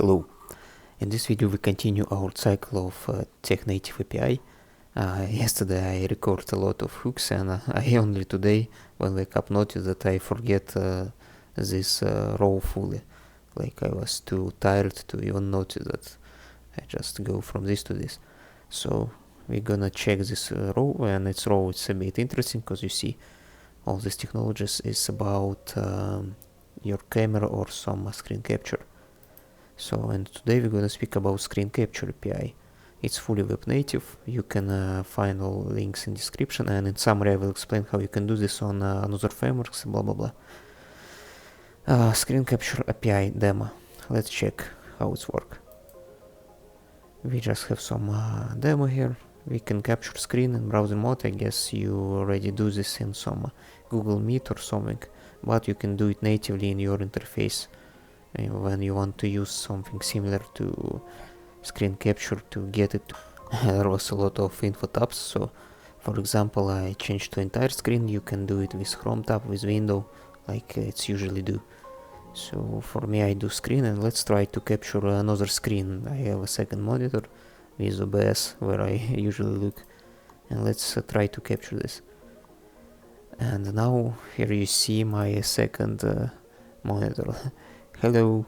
Hello. In this video we continue our cycle of Tech Native API. Yesterday I recorded a lot of hooks, and I only today, when wake up, noticed that I forget this row fully. Like I was too tired to even notice that I just go from this to this. So we're gonna check this row, and its row is a bit interesting because you see all these technologies is about your camera or some screen capture. So, and today we're going to speak about Screen Capture API. It's fully web native. You can find all links in description, and in summary I will explain how you can do this on another frameworks, blah blah blah. Screen Capture API demo. Let's check how it's work. We just have some demo here. We can capture screen in browser mode. I guess you already do this in some Google Meet or something, but you can do it natively in your interface. When you want to use something similar to screen capture to get it. There was a lot of info tabs, so for example I changed to entire screen. You can do it with Chrome tab, with window, like it's usually do. So for me I do screen, and let's try to capture another screen. I have a second monitor with OBS where I usually look, and let's try to capture this. And now here you see my second monitor. Hello.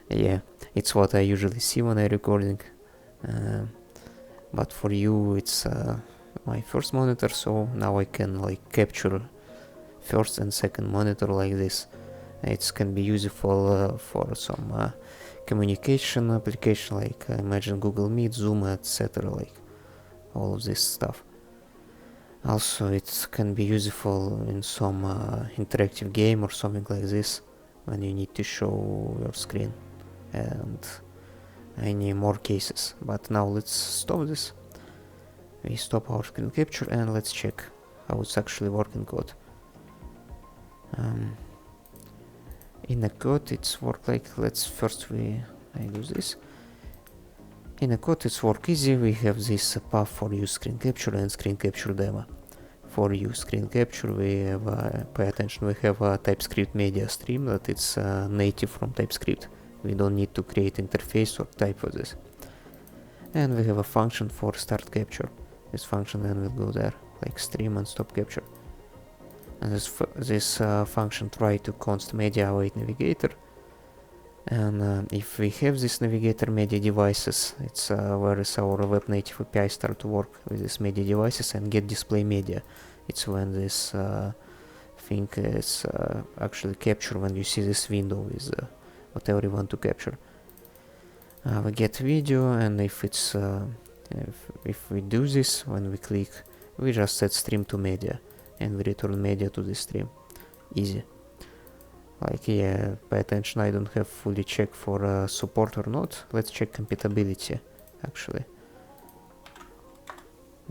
Yeah, it's what I usually see when I'm recording, but for you it's my first monitor, so now I can like capture first and second monitor like this. It can be useful for some communication application, like imagine Google Meet, Zoom, etc., like all of this stuff. Also, it can be useful in some interactive game or something like this, when you need to show your screen, and any more cases. But now let's stop this. We stop our screen capture, and let's check how it's actually working code. In the code it's work like, I do this. In the code it's work easy. We have this path for use screen capture and screen capture demo. For use screen capture we have, pay attention, we have a TypeScript media stream that it's native from TypeScript. We don't need to create interface or type for this. And we have a function for start capture. This function then will go there, like stream and stop capture. And this function try to const media await navigator. And if we have this navigator media devices, it's where is our web native API start to work with this media devices and get display media. It's when this thing is actually captured, when you see this window with whatever you want to capture. We get video, and if it's if we do this, when we click, we just set stream to media, and we return media to the stream. Easy. Like, yeah, pay attention, I don't have fully checked for support or not. Let's check compatibility, actually.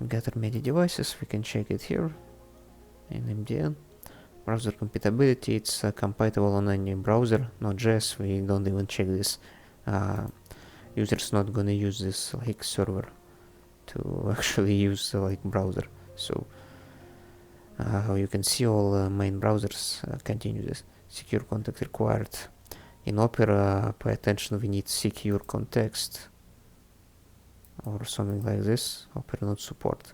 Gather media devices, we can check it here in MDN. Browser compatibility, it's compatible on any browser, not JS. We don't even check this. Users not gonna use this like server to actually use like browser. So you can see all main browsers continue this. Secure context required. In Opera, pay attention, we need secure context or something like this. Opera not support.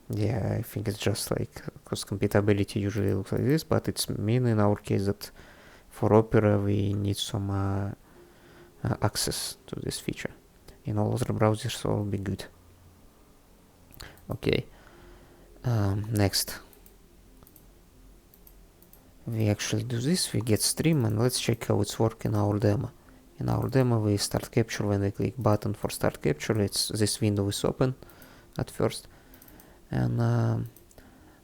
Yeah, I think it's just like, because compatibility usually looks like this, but it's mean in our case that for Opera we need some access to this feature. In all other browsers all will be good. Okay. Next. We actually do this, we get stream, and let's check how it's working in our demo. In our demo we start capture. When we click button for start capture, this window is open at first, and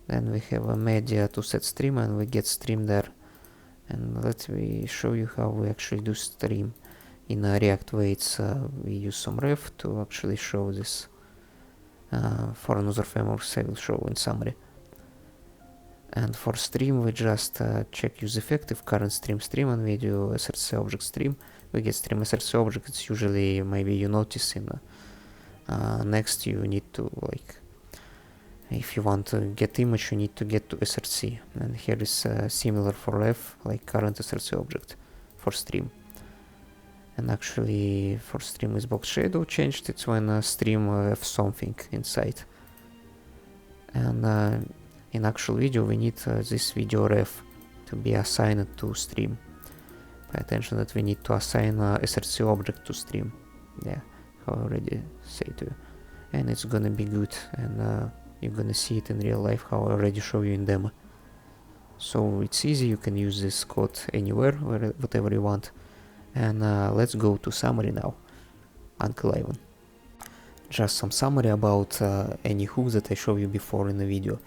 then we have a media to set stream, and we get stream there. And let me show you how we actually do stream. In React Weights we use some ref to actually show this. For another frameworks I will show in summary. And for stream we just check use effective current stream, and we do src object stream. We get stream src object. It's usually, maybe you notice in next you need to, like, if you want to get image you need to get to src, and here is similar for ref, like current src object. for stream. And actually for stream with box shadow changed, it's when a stream have something inside. And in actual video we need this video ref to be assigned to stream. Pay attention that we need to assign src object to stream. Yeah, I already say to you. And it's gonna be good, and you're gonna see it in real life how I already show you in demo. So it's easy, you can use this code anywhere, whatever you want. And let's go to summary now. Uncle Ivan. Just some summary about any hooks that I showed you before in the video.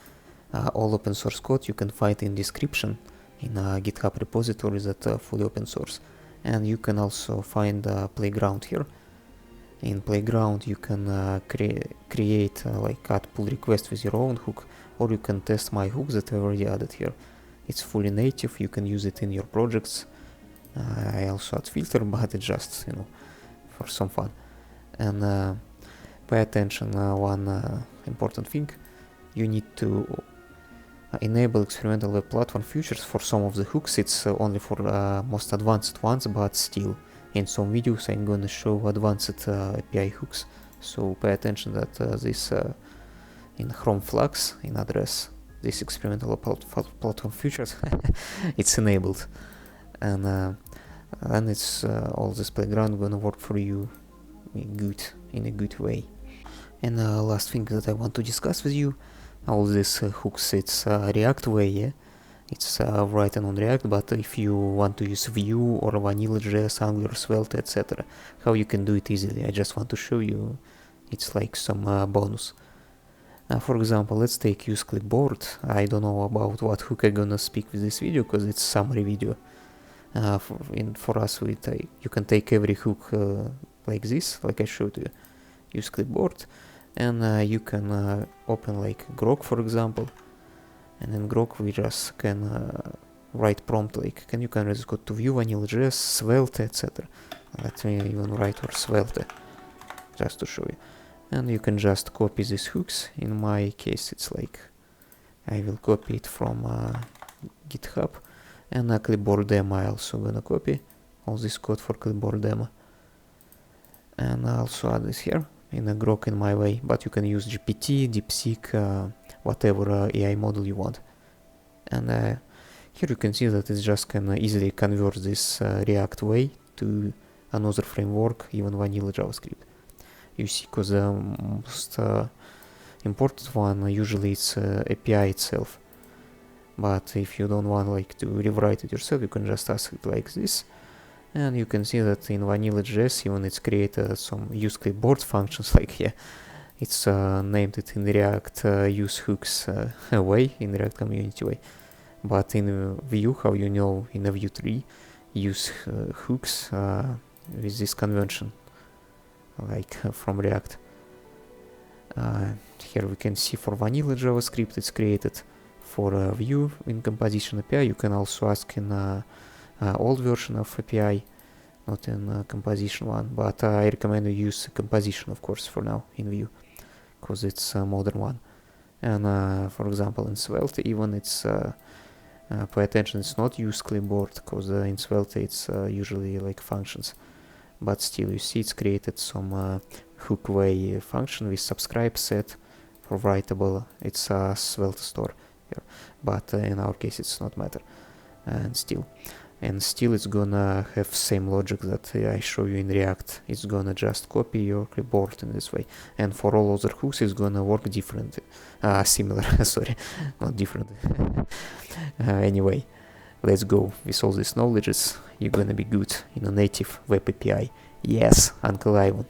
All open source code you can find in description in a GitHub repository that fully open source. And you can also find Playground here. In Playground you can create like add pull request with your own hook, or you can test my hooks that I already added here. It's fully native, you can use it in your projects. I also add filter, but it's just, you know, for some fun. And pay attention, one important thing, you need to enable experimental web platform features for some of the hooks. It's only for most advanced ones, but still in some videos I'm gonna show advanced API hooks, so pay attention that this in Chrome Flux in address, this experimental platform features it's enabled, and it's all this Playground gonna work for you in a good way. And last thing that I want to discuss with you, all these hooks, it's React way, yeah? It's written on React, but if you want to use Vue or VanillaJS, Angular, Svelte, etc., how you can do it easily. I just want to show you, it's like some bonus. For example, let's take use clipboard. I don't know about what hook I'm gonna speak with this video, because it's summary video. For us, you can take every hook like this, like I showed you. Use clipboard, and you can open like Grok, for example, and in Grok we just can write prompt like, you can just go to Vue, VanillaJS, Svelte, etc. Let me even write for Svelte, just to show you. And you can just copy these hooks. In my case it's like, I will copy it from GitHub, and clipboard demo I also gonna copy all this code for clipboard demo, and I also add this here in a Grok in my way, but you can use GPT, DeepSeek, whatever AI model you want. And here you can see that it just can easily convert this React way to another framework, even vanilla JavaScript. You see, because the most important one usually it's API itself. But if you don't want like to rewrite it yourself, you can just ask it like this. And you can see that in VanillaJS even it's created some use clipboard functions, like here. It's named it in React use hooks way, in React community way. But in Vue, how you know in a Vue 3, use hooks with this convention, like from React. Here we can see for vanilla JavaScript it's created for Vue in composition API. You can also ask in old version of API, not in composition one, but I recommend you use composition, of course, for now in Vue, because it's a modern one. And for example in Svelte even it's pay attention, it's not use clipboard, because in Svelte it's usually like functions, but still you see it's created some hook way function with subscribe set for writable. It's a Svelte store here, but in our case it's not matter. And still it's gonna have same logic that I show you in React. It's gonna just copy your clipboard in this way, and for all other hooks it's gonna work different, similar, sorry, not different. Anyway, let's go. With all these knowledges, you're gonna be good in a native web API. Yes, Uncle Ivan.